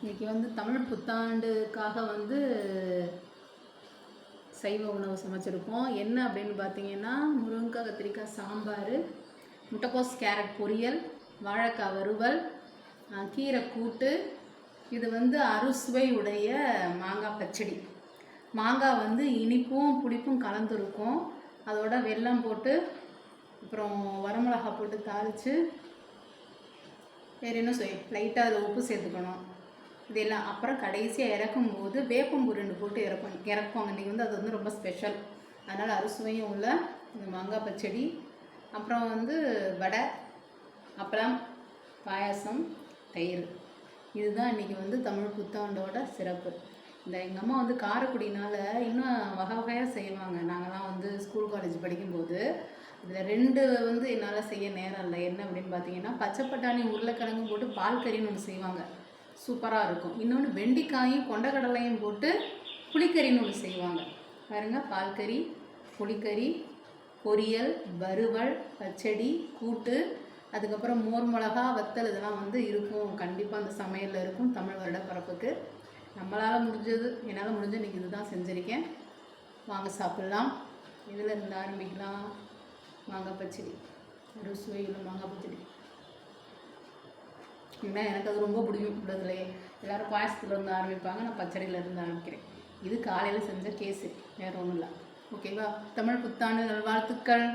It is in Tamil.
இன்றைக்கி வந்து தமிழ் புத்தாண்டுக்காக வந்து சைவ உணவு சமைச்சிருக்கோம். என்ன அப்படின்னு பார்த்தீங்கன்னா, முருங்கைக்காய் கத்திரிக்காய் சாம்பார், முட்டைக்கோஸ் கேரட் பொரியல், வாழைக்காய் வறுவல், கீரை கூட்டு. இது வந்து அறுசுவை உடைய மாங்காய் பச்சடி. மாங்காய் வந்து இனிப்பும் புளிப்பும் கலந்துருக்கும். அதோட வெல்லம் போட்டு அப்புறம் வரமிளகா போட்டு தாளித்து வேறு என்ன லைட்டாக அதில் உப்பு சேர்த்துக்கணும். இதெல்லாம் அப்புறம் கடைசியாக இறக்கும்போது வேப்பம்பூ போட்டு இறக்குவாங்க. இன்றைக்கி வந்து அது வந்து ரொம்ப ஸ்பெஷல். அதனால் அறுசுவையும் உள்ள இந்த மாங்காய் பச்சடி, அப்புறம் வந்து வடை, அப்பளம், பாயாசம், தயிர். இதுதான் இன்றைக்கி வந்து தமிழ் புத்தாண்டோட சிறப்பு. இந்த எங்கள் அம்மா வந்து காரைக்குடினால் இன்னும் வகை வகையாக செய்வாங்க. நாங்கள்லாம் வந்து ஸ்கூல் காலேஜ் படிக்கும்போது இதில் 2 வந்து என்னால் செய்ய நேரம் இல்லை. என்ன அப்படின்னு பார்த்தீங்கன்னா, பச்சை பட்டாணி உருளைக்கிழங்கு போட்டு பால் கறின்னு ஒன்று செய்வாங்க, சூப்பராக இருக்கும். இன்னொன்று வெண்டைக்காயும் கொண்டக்கடலையும் போட்டு புளிக்கறின்னு ஒன்று செய்வாங்க பாருங்கள். பால் கறி, புளிக்கறி, பொரியல், வறுவல், பச்சடி, கூட்டு, அதுக்கப்புறம் மோர் மிளகா, வத்தல் இதெல்லாம் வந்து இருக்கும். கண்டிப்பாக அந்த சமையலில் இருக்கும் தமிழ் வருட பிறப்புக்கு. நம்மளால் முடிஞ்சது, என்னால் முடிஞ்சது இன்றைக்கி இதுதான் செஞ்சுருக்கேன். வாங்க சாப்பிட்லாம். இதில் இருந்து ஆரம்பிக்கலாம். மாங்காய் பச்சடி, ஒரு சுவையில் மாங்காய் பச்சடி. ஏன்னா எனக்கு அது ரொம்ப பிடிக்கும். உள்ளதுலையே எல்லோரும் பாயசத்துலேருந்து ஆரம்பிப்பாங்க, நான் பச்சடியிலேருந்து ஆரம்பிக்கிறேன். இது காலையில் செஞ்ச கேஸு, வேறு ஒன்றும் இல்லை. ஓகேவா? தமிழ் புத்தாண்டு நல்வாழ்த்துக்கள்.